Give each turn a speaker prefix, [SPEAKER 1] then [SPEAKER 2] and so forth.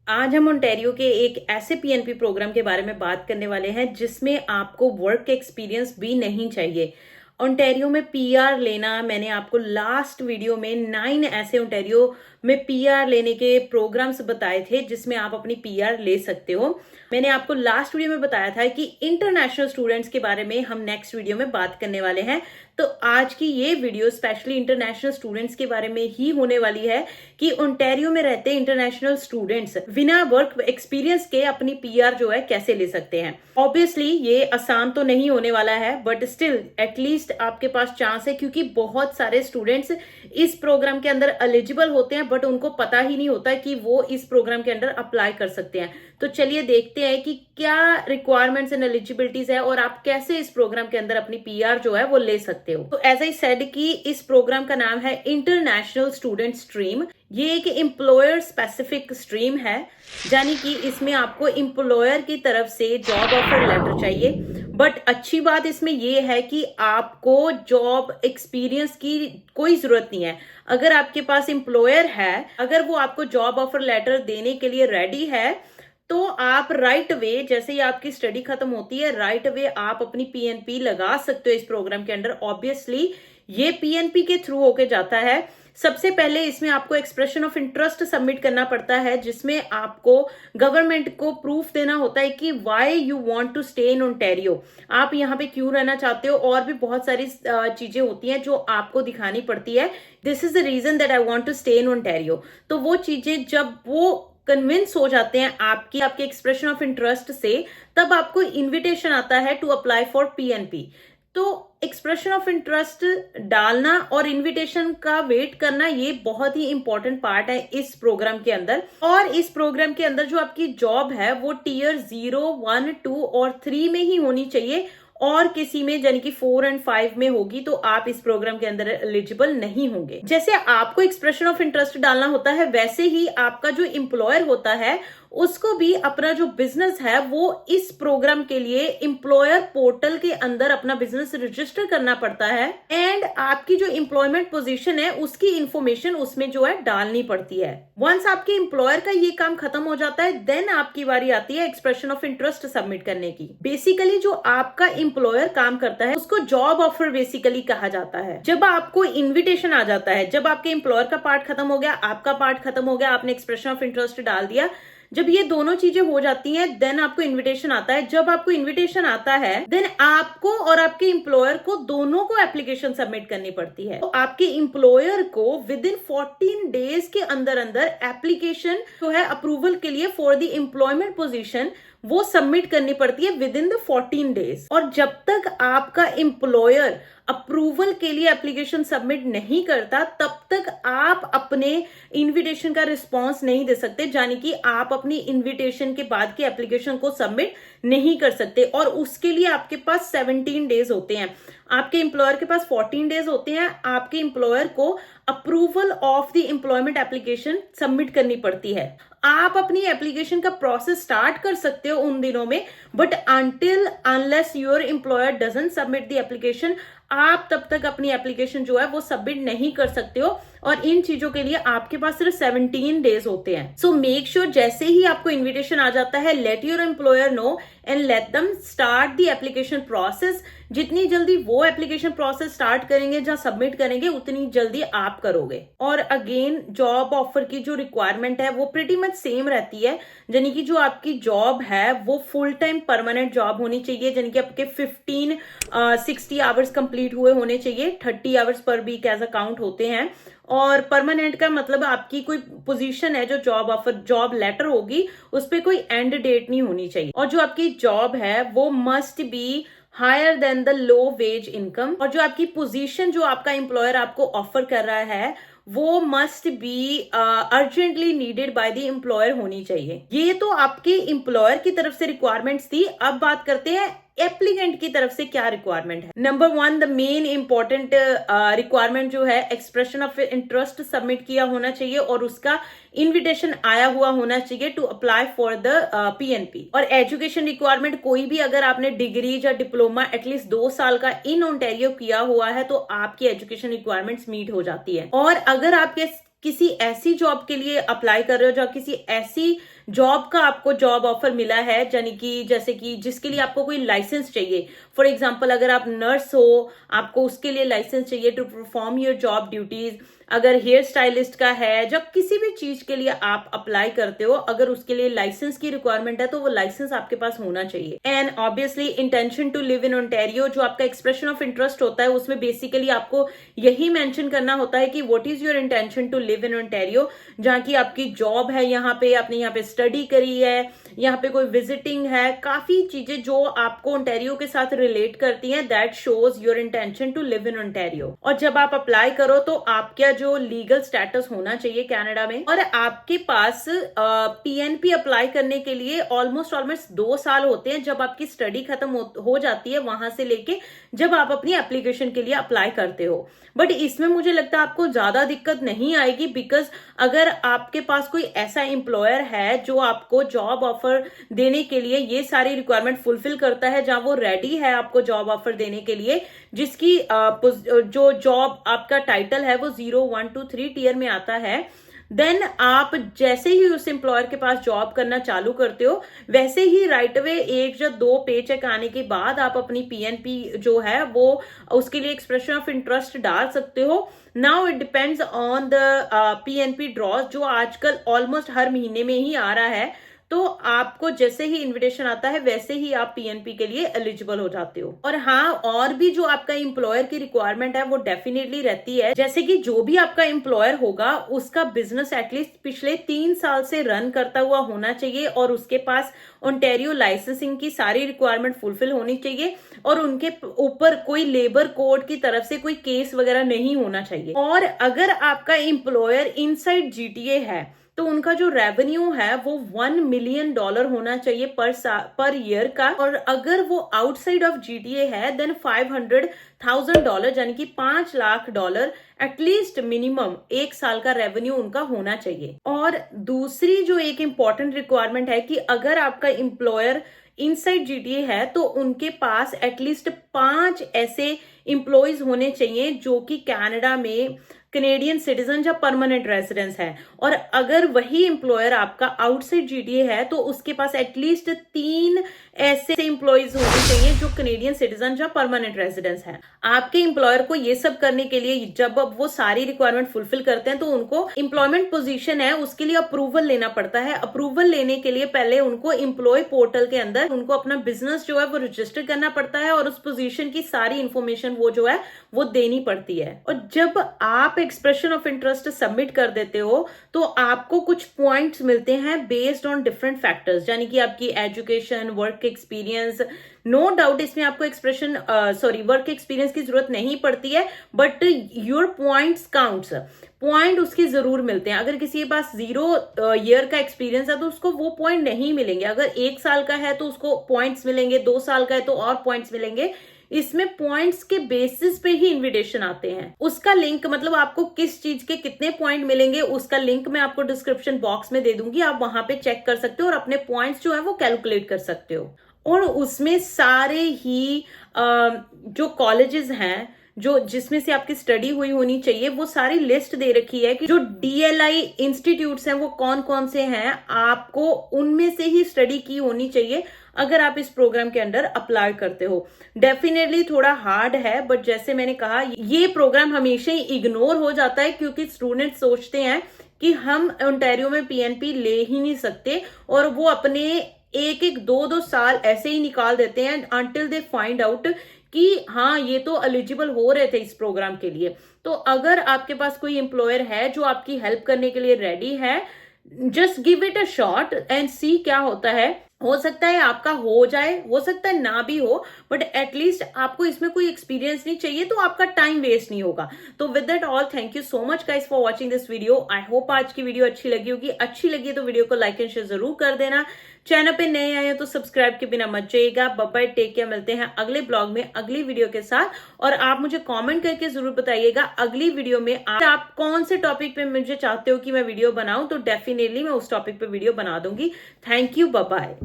[SPEAKER 1] आज हम ओंटारियो के एक ऐसे पीएनपी प्रोग्राम के बारे में बात करने वाले हैं जिसमें आपको वर्क एक्सपीरियंस भी नहीं चाहिए। ओंटारियो में पीआर लेना, मैंने आपको लास्ट वीडियो में 9 ऐसे ओंटारियो में पीआर लेने के प्रोग्राम्स बताए थे जिसमें आप अपनी पीआर ले सकते हो। मैंने आपको लास्ट वीडियो में बताया था कि इंटरनेशनल स्टूडेंट्स के बारे में हम नेक्स्ट वीडियो में बात करने वाले हैं। तो आज की ये वीडियो स्पेशली इंटरनेशनल स्टूडेंट्स के बारे में ही होने वाली है कि ओंटारियो में रहते इंटरनेशनल स्टूडेंट्स बिना वर्क एक्सपीरियंस के अपनी पीआर जो है कैसे ले सकते हैं। ऑब्वियसली ये आसान तो नहीं होने वाला है, बट स्टिल एटलीस्ट आपके पास चांस है, क्योंकि बहुत सारे स्टूडेंट्स इस प्रोग्राम के अंदर एलिजिबल होते हैं बट उनको पता ही नहीं होता कि वो इस प्रोग्राम के अंदर अप्लाई कर सकते हैं। तो चलिए देखते हैं कि क्या रिक्वायरमेंट्स एंड एलिजिबिलिटीज है और आप कैसे इस प्रोग्राम के अंदर अपनी पीआर जो है वो ले सकते हो। तो एज आई सेड कि इस प्रोग्राम का नाम है इंटरनेशनल स्टूडेंट स्ट्रीम। ये एक एम्प्लॉयर स्पेसिफिक स्ट्रीम है, यानी कि इसमें आपको एम्प्लॉयर की तरफ से जॉब ऑफर लेटर चाहिए। बट अच्छी बात इसमें ये है कि आपको जॉब एक्सपीरियंस की कोई जरूरत नहीं है। अगर आपके पास एम्प्लॉयर है, अगर वो आपको जॉब ऑफर लेटर देने के लिए रेडी है, तो आप राइट वे, जैसे ही आपकी स्टडी खत्म होती है, राइट वे आप अपनी पीएनपी लगा सकते हो इस प्रोग्राम के अंदर। ऑब्वियसली ये पीएनपी के थ्रू होके जाता है। सबसे पहले इसमें आपको एक्सप्रेशन ऑफ इंटरेस्ट सबमिट करना पड़ता है, जिसमें आपको गवर्नमेंट को प्रूफ देना होता है कि why you want to stay in Ontario, आप यहाँ पे क्यों रहना चाहते हो। और भी बहुत सारी चीजें होती हैं जो आपको दिखानी पड़ती है। This is the reason that I want to stay in Ontario. तो वो चीजें जब वो कन्विंस हो जाते हैं आपके एक्सप्रेशन ऑफ इंटरेस्ट से, तब आपको इनविटेशन आता है टू अप्लाई फॉर पीएनपी। तो एक्सप्रेशन ऑफ इंटरेस्ट डालना और इनविटेशन का वेट करना, ये बहुत ही इंपॉर्टेंट पार्ट है इस प्रोग्राम के अंदर। और इस प्रोग्राम के अंदर जो आपकी जॉब है वो टीयर 0, 1, 2 और 3 में ही होनी चाहिए, और किसी में यानी कि 4 और 5 में होगी तो आप इस प्रोग्राम के अंदर एलिजिबल नहीं होंगे। जैसे आपको एक्सप्रेशन ऑफ इंटरेस्ट डालना होता है, वैसे ही आपका जो एम्प्लॉयर होता है उसको भी अपना जो बिजनेस है वो इस प्रोग्राम के लिए एम्प्लॉयर पोर्टल के अंदर अपना बिजनेस रजिस्टर करना पड़ता है। एंड आपकी जो एम्प्लॉयमेंट पोजीशन है उसकी इंफॉर्मेशन उसमें जो है डालनी पड़ती है। वंस आपके एम्प्लॉयर का ये काम खत्म हो जाता है, देन आपकी बारी आती है एक्सप्रेशन ऑफ इंटरेस्ट सबमिट करने की। बेसिकली जो आपका एम्प्लॉयर काम करता है उसको जॉब ऑफर बेसिकली कहा जाता है। जब आपको इन्विटेशन आ जाता है, जब आपके एम्प्लॉयर का पार्ट खत्म हो गया, आपका पार्ट खत्म हो गया, आपने एक्सप्रेशन ऑफ इंटरेस्ट डाल दिया, जब ये दोनों चीजें हो जाती हैं, देन आपको इनविटेशन आता है। जब आपको इनविटेशन आता है, देन आपको और आपके एम्प्लॉयर को दोनों को एप्लीकेशन सबमिट करनी पड़ती है। तो आपके एम्प्लॉयर को विद इन 14 डेज के अंदर अंदर एप्लीकेशन जो है अप्रूवल के लिए फॉर द एम्प्लॉयमेंट पोजीशन वो सबमिट करनी पड़ती है विद इन द 14 डेज। और जब तक आपका एम्प्लॉयर अप्रूवल के लिए एप्लीकेशन सबमिट नहीं करता, तब तक आप अपने इनविटेशन का रिस्पांस नहीं दे सकते, यानी कि आप अपनी इनविटेशन के बाद की एप्लीकेशन को सबमिट नहीं कर सकते। और उसके लिए आपके पास 17 डेज होते हैं। आपके एम्प्लॉयर के पास 14 डेज होते हैं। आपके एम्प्लॉयर को approval of the employment application submit करनी पड़ती है। आप अपनी एप्लीकेशन का प्रोसेस स्टार्ट कर सकते हो उन दिनों में, but until unless your employer doesn't submit the application, आप तब तक अपनी एप्लीकेशन जो है वो सबमिट नहीं कर सकते हो। और इन चीजों के लिए आपके पास सिर्फ 17 डेज होते हैं। सो मेक श्योर जैसे ही आपको इनविटेशन आ जाता है, let your employer know and let them start the application process. जितनी जल्दी वो एप्लीकेशन प्रोसेस स्टार्ट करेंगे, जहां सबमिट करेंगे, उतनी जल्दी आप करोगे। और अगेन जॉब ऑफर की जो रिक्वायरमेंट है वो प्रीटी मच सेम रहती है, यानी कि जो आपकी जॉब है वो फुल टाइम परमानेंट जॉब होनी चाहिए, यानी कि आपके 60 आवर्स कंप्लीट हुए होने चाहिए। 30 hours per week as a count होते हैं। और परमानेंट का मतलब आपकी कोई पोजीशन है, जो जॉब ऑफर जॉब लेटर होगी उस पर कोई एंड डेट नहीं होनी चाहिए। और जो आपकी जॉब है वो must be higher than the low wage income. और जो आपकी पोजीशन जो आपका एम्प्लॉयर आपको ऑफर कर रहा है वो must B urgently needed by the employer होनी चाहिए। ये तो आपके एम्प्लॉयर की तरफ से रिक्वायरमेंट्स थी। अब बात करते हैं एप्लीकेंट की तरफ से क्या रिक्वायरमेंट है। Number 1, the main important requirement जो है, एक्सप्रेशन ऑफ इंटरेस्ट सबमिट किया होना चाहिए और उसका इनविटेशन आया हुआ होना चाहिए to apply for the PNP. और एजुकेशन रिक्वायरमेंट, कोई भी अगर आपने डिग्री या डिप्लोमा एटलीस्ट 2 साल का इन ओंटारियो किया हुआ है तो आपकी एजुकेशन रिक्वायरमेंट्स मीट हो जाती है। और अगर आपके किसी ऐसी जॉब के लिए अप्लाई कर रहे हो, जो किसी ऐसी जॉब का आपको जॉब ऑफर मिला है, यानी कि जैसे कि जिसके लिए आपको कोई लाइसेंस चाहिए। फॉर एग्जांपल, अगर आप नर्स हो, आपको उसके लिए लाइसेंस चाहिए to perform your job duties. अगर हेयर स्टाइलिस्ट का है, जब किसी भी चीज के लिए आप अप्लाई करते हो, अगर उसके लिए लाइसेंस की रिक्वायरमेंट है तो वो लाइसेंस आपके पास होना चाहिए। And obviously intention to live in Ontario, जो आपका एक्सप्रेशन ऑफ इंटरेस्ट होता है, उसमें बेसिकली आपको यही मेंशन करना होता है कि what is your intention to live in Ontario. जहां की आपकी जॉब है, यहाँ पे आपने यहाँ पे स्टडी करी है, यहाँ पे कोई विजिटिंग है, काफी चीजें जो आपको ओंटारियो के साथ रिलेट करती हैं, that shows your intention to live in Ontario. और जब आप अप्लाई करो तो आपका जो लीगल स्टेटस होना चाहिए कनाडा में, और आपके पास पीएनपी अप्लाई करने के लिए ऑलमोस्ट 2 साल होते हैं, जब आपकी स्टडी खत्म हो जाती है, वहां से लेके जब आप अपनी एप्लीकेशन के लिए अप्लाई करते हो। बट इसमें मुझे लगता है आपको ज्यादा दिक्कत नहीं आएगी, बिकॉज अगर आपके पास कोई ऐसा एम्प्लॉयर है जो आपको जॉब ऑफर देने के लिए ये सारी रिक्वायरमेंट फुलफिल करता है, जहां वो रेडी है आपको जॉब ऑफर देने के लिए, जिसकी जो जॉब आपका टाइटल है वो 0, 1, 2, 3 टियर में आता है, देन आप जैसे ही उस एम्प्लॉयर के पास जॉब करना चालू करते हो, वैसे ही राइट अवे 1 या 2 पे चेक आने के बाद आप अपनी पीएनपी जो है वो उसके लिए एक्सप्रेशन ऑफ इंटरेस्ट डाल सकते हो। Now it depends on the PNP draws, जो आजकल ऑलमोस्ट हर महीने में ही आ रहा है। तो आपको जैसे ही इनविटेशन आता है वैसे ही आप पीएनपी के लिए एलिजिबल हो जाते हो। और हाँ, और भी जो आपका एम्प्लॉयर की रिक्वायरमेंट है वो डेफिनेटली रहती है, जैसे कि जो भी आपका एम्प्लॉयर होगा उसका बिजनेस एटलीस्ट पिछले 3 साल से रन करता हुआ होना चाहिए, और उसके पास ओंटारियो लाइसेंसिंग की सारी रिक्वायरमेंट फुलफिल होनी चाहिए, और उनके ऊपर कोई लेबर कोड की तरफ से कोई केस वगैरह नहीं होना चाहिए। और अगर आपका एम्प्लॉयर इनसाइड जीटीए है तो उनका जो रेवेन्यू है वो $1 मिलियन होना चाहिए पर ईयर का, और अगर वो आउटसाइड ऑफ जीटीए है देन $500,000 यानी कि $5 लाख एटलीस्ट मिनिमम 1 साल का रेवेन्यू उनका होना चाहिए। और दूसरी जो एक इंपॉर्टेंट रिक्वायरमेंट है कि अगर आपका एम्प्लॉयर इनसाइड जीटीए है तो उनके पास एटलीस्ट 5 ऐसे एम्प्लॉयज होने चाहिए जो कि कनाडा में कैनेडियन सिटीजन या परमानेंट रेजिडेंस है। और अगर वही एम्प्लॉयर आपका आउटसाइड जीटीए है तो उसके पास एटलीस्ट 3 ऐसे एम्प्लॉयज होने चाहिए जो कैनेडियन सिटीजन या परमानेंट रेजिडेंस है। आपके एम्प्लॉयर को ये सब करने के लिए, जब वो सारी रिक्वायरमेंट फुलफिल करते हैं, तो उनको एम्प्लॉयमेंट पोजीशन है उसके लिए अप्रूवल लेना पड़ता है। अप्रूवल लेने के लिए पहले उनको एम्प्लॉय पोर्टल के अंदर उनको अपना बिजनेस जो है वो रजिस्टर करना पड़ता है, और उस पोजीशन की सारी इंफॉर्मेशन वो जो है वो देनी पड़ती है। और जब आप एक्सप्रेशन ऑफ इंटरेस्ट सबमिट कर देते हो तो आपको कुछ पॉइंट्स मिलते हैं बेस्ड ऑन डिफरेंट फैक्टर्स, यानी कि आपकी education, work experience. No doubt इसमें आपको वर्क एक्सपीरियंस की जरूरत नहीं पड़ती है, but your points counts, point उसके जरूर मिलते हैं। अगर किसी के पास 0 ईयर का एक्सपीरियंस है तो उसको वो पॉइंट नहीं मिलेंगे, अगर 1 साल का है तो उसको पॉइंट्स मिलेंगे, 2 साल का है तो और पॉइंट्स मिलेंगे। इसमें पॉइंट्स के बेसिस पे ही इनविटेशन आते हैं। उसका लिंक, मतलब आपको किस चीज के कितने पॉइंट मिलेंगे, उसका लिंक मैं आपको डिस्क्रिप्शन बॉक्स में दे दूंगी, आप वहां पे चेक कर सकते हो और अपने पॉइंट्स जो है वो कैलकुलेट कर सकते हो। और उसमें सारे ही जो कॉलेजेस हैं जो जिसमें से आपकी स्टडी हुई होनी चाहिए, वो सारी लिस्ट दे रखी है कि जो डीएलआई इंस्टीट्यूट्स हैं वो कौन कौन से हैं, आपको उनमें से ही स्टडी की होनी चाहिए अगर आप इस प्रोग्राम के अंडर अप्लाई करते हो। डेफिनेटली थोड़ा हार्ड है, बट जैसे मैंने कहा ये प्रोग्राम हमेशा ही इग्नोर हो जाता है, क्योंकि स्टूडेंट सोचते हैं कि हम ओंटारियो में पीएनपी ले ही नहीं सकते, और वो अपने 1-1, 2-2 साल ऐसे ही निकाल देते हैं अंटिल दे फाइंड आउट कि हाँ ये तो एलिजिबल हो रहे थे इस प्रोग्राम के लिए। तो अगर आपके पास कोई एम्प्लॉयर है जो आपकी हेल्प करने के लिए रेडी है, just give it a shot and see क्या होता है। हो सकता है आपका हो जाए, हो सकता है ना भी हो, बट एटलीस्ट आपको इसमें कोई एक्सपीरियंस नहीं चाहिए तो आपका टाइम वेस्ट नहीं होगा। तो with that all, thank you so much guys for watching this video. I hope आज की वीडियो अच्छी लगी होगी। अच्छी लगी तो वीडियो को लाइक एंड शेयर जरूर कर देना। चैनल पे नए आए हो तो सब्सक्राइब के बिना मत जाइएगा। Bye bye, take care. मिलते हैं अगले ब्लॉग में अगली वीडियो के साथ, और आप मुझे कमेंट करके जरूर बताइएगा अगली वीडियो में आप कौन से टॉपिक पे मुझे चाहते हो कि मैं वीडियो बनाऊं, तो डेफिनेटली मैं उस टॉपिक पे वीडियो बना दूंगी। Thank you, bye bye.